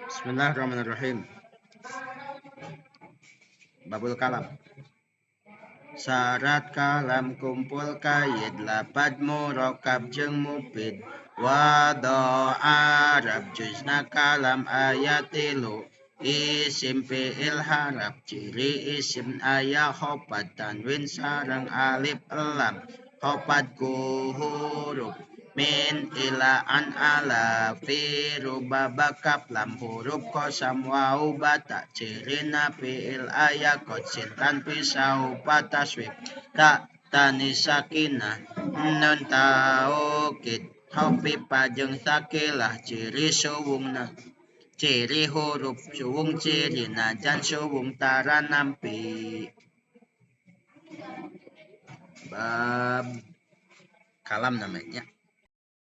Bismillahirrahmanirrahim. Babul kalam. Syarat kalam kumpul kaid lapad murokab jeung mufid wado arab juzna kalam ayat 3 isim fi'il harap ciri isim aya khopat tanwin sareng alif lam khopat ku huruf min ila an ala fi rubabakap lam huruf kosam wau bata cirina fi'il aya kotsin tan pisau pataswib tak tani sakinah nun taukid khafifah jeung sakilah ciri suwungna ciri huruf suwung cirina jan suwung tara nampi. Bab kalam namanya.